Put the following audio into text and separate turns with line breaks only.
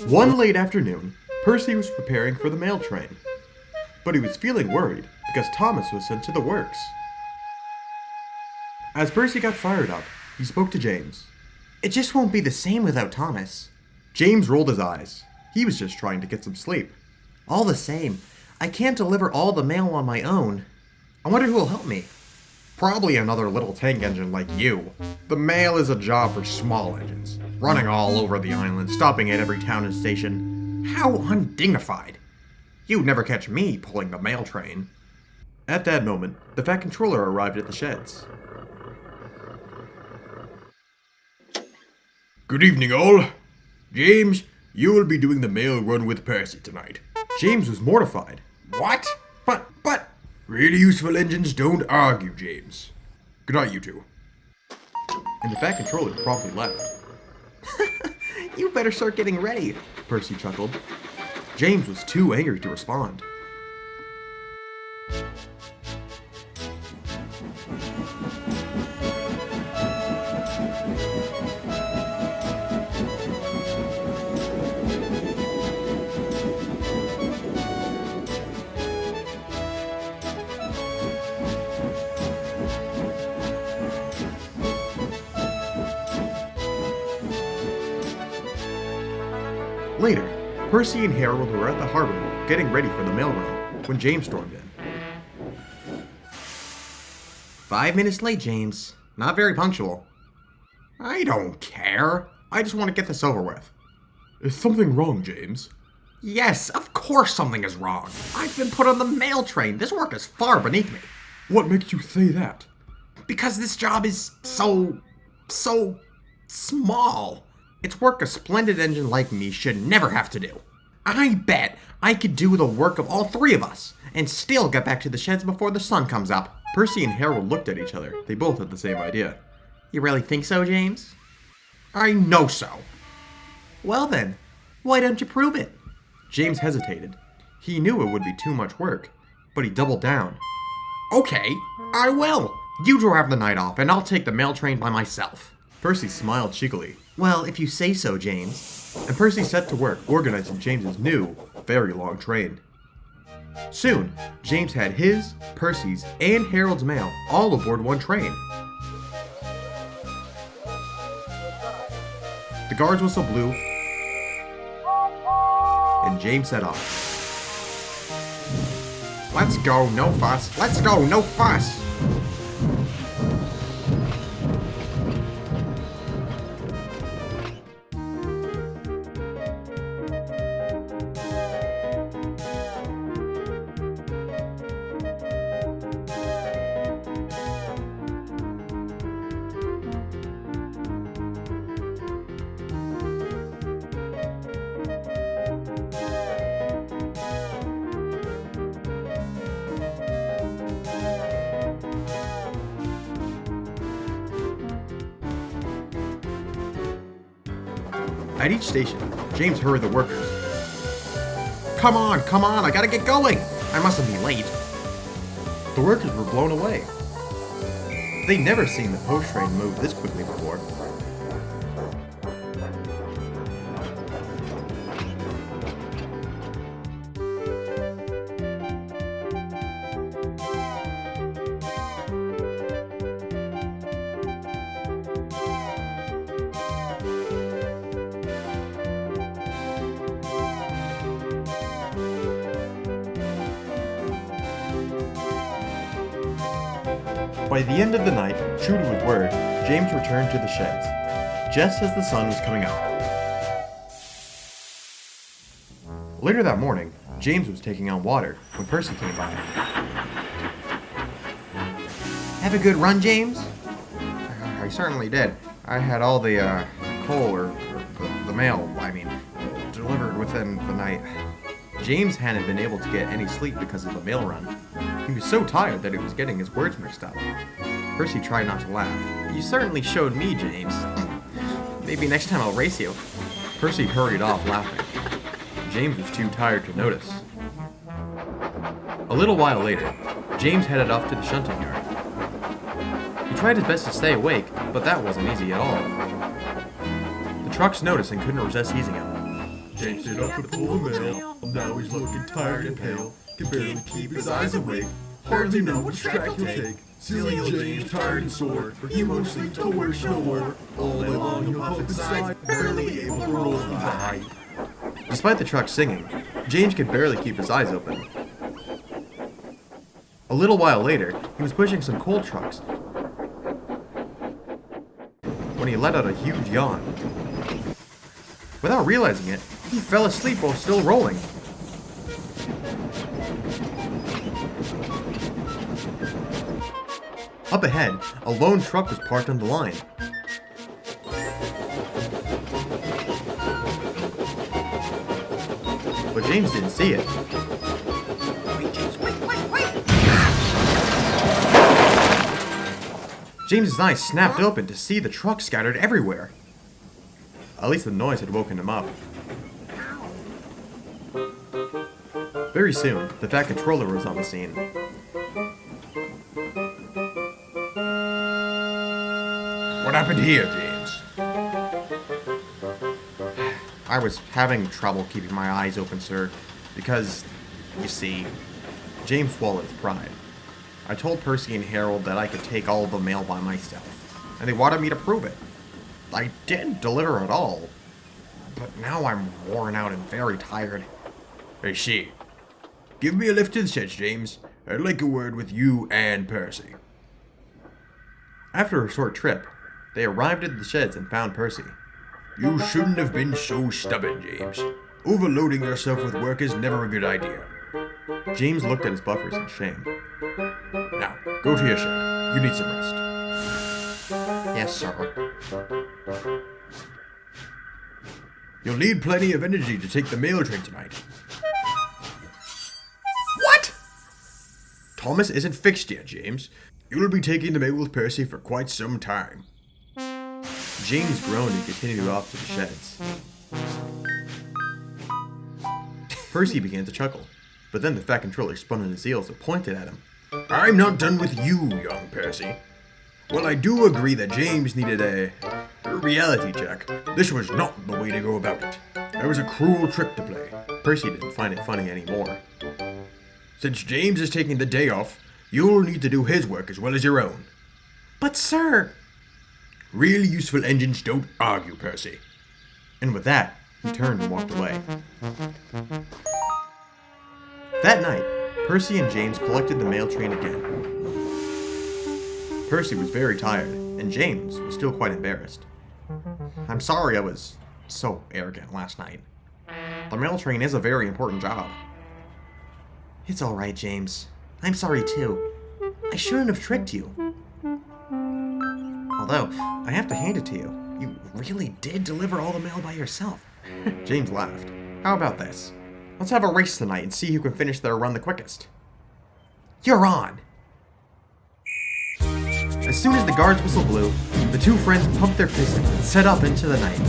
One late afternoon, Percy was preparing for the mail train. But he was feeling worried because Thomas was sent to the works. As Percy got fired up, he spoke to James.
It just won't be the same without Thomas.
James rolled his eyes. He was just trying to get some sleep.
All the same, I can't deliver all the mail on my own. I wonder who will help me.
Probably another little tank engine like you. The mail is a job for small engines, running all over the island, stopping at every town and station. How undignified. You'd never catch me pulling the mail train. At that moment, the Fat Controller arrived at the sheds. Good evening, all. James, you will be doing the mail run with Percy tonight. James was mortified. What? But... Really useful engines don't argue, James. Good night, you two. And the Fat Controller promptly left.
You better start getting ready,
Percy chuckled. James was too angry to respond. Later, Percy and Harold were at the harbor getting ready for the mail run when James stormed in.
5 minutes late, James. Not very punctual.
I don't care. I just want to get this over with. Is something wrong, James?
Yes, of course something is wrong. I've been put on the mail train. This work is far beneath me.
What makes you say that?
Because this job is so small. It's work a splendid engine like me should never have to do. I bet I could do the work of all three of us and still get back to the sheds before the sun comes up.
Percy and Harold looked at each other. They both had the same idea.
You really think so, James?
I know so.
Well then, why don't you prove it?
James hesitated. He knew it would be too much work, but he doubled down. Okay, I will. You two have the night off, and I'll take the mail train by myself. Percy smiled cheekily.
Well, if you say so, James.
And Percy set to work organizing James's new, very long train. Soon, James had his, Percy's, and Harold's mail all aboard one train. The guard's whistle blew, and James set off. Let's go, no fuss. Let's go, no fuss. At each station, James hurried the workers. Come on, I gotta get going! I mustn't be late. The workers were blown away. They'd never seen the post train move this quickly before. By the end of the night, true to his word, James returned to the sheds, just as the sun was coming up. Later that morning, James was taking on water when Percy came by.
Have a good run, James?
I certainly did. I had all the coal, or the mail, delivered within the night. James hadn't been able to get any sleep because of the mail run. He was so tired that he was getting his words mixed up. Percy tried not to laugh. You certainly showed me, James. Maybe next time I'll race you. Percy hurried off laughing. James was too tired to notice. A little while later, James headed off to the shunting yard. He tried his best to stay awake, but that wasn't easy at all. The trucks noticed and couldn't resist easing him.
James stood up to pull the mail. Now he's looking tired and pale. Can barely keep his eyes awake. Hardly know which track he'll take. Silly old James, tired and sore. He won't sleep till worse no more. All day long he'll puff and sigh, barely able to roll by.
Despite the truck singing, James could barely keep his eyes open. A little while later, he was pushing some coal trucks when he let out a huge yawn. Without realizing it, he fell asleep while still rolling. Up ahead, a lone truck was parked on the line. But James didn't see it. James's eyes snapped open to see the truck scattered everywhere. At least the noise had woken him up. Very soon, the Fat Controller was on the scene.
What happened here, James?
I was having trouble keeping my eyes open, sir, because, you see, James swallowed his pride. I told Percy and Harold that I could take all the mail by myself, and they wanted me to prove it. I did deliver it all, but now I'm worn out and very tired.
I see. Give me a lift to the sheds, James. I'd like a word with you and Percy.
After a short trip, they arrived at the sheds and found Percy.
You shouldn't have been so stubborn, James. Overloading yourself with work is never a good idea.
James looked at his buffers in shame.
Now, go to your shed. You need some rest.
Yes, sir.
You'll need plenty of energy to take the mail train tonight.
What?
Thomas isn't fixed yet, James. You'll be taking the mail with Percy for quite some time.
James groaned and continued off to the sheds. Percy began to chuckle, but then the Fat Controller spun on his heels and pointed at him.
I'm not done with you, young Percy. Well, I do agree that James needed a reality check. This was not the way to go about it. That was a cruel trick to play.
Percy didn't find it funny anymore.
Since James is taking the day off, you'll need to do his work as well as your own.
But sir...
Really useful engines don't argue, Percy.
And with that, he turned and walked away. That night, Percy and James collected the mail train again. Percy was very tired, and James was still quite embarrassed. I'm sorry I was so arrogant last night. The mail train is a very important job. It's alright, James. I'm sorry too. I shouldn't have tricked you. Although, I have to hand it to you. You really did deliver all the mail by yourself. James laughed. How about this? Let's have a race tonight and see who can finish their run the quickest. You're on! As soon as the guard's whistle blew, the two friends pumped their pistols and set up into the night.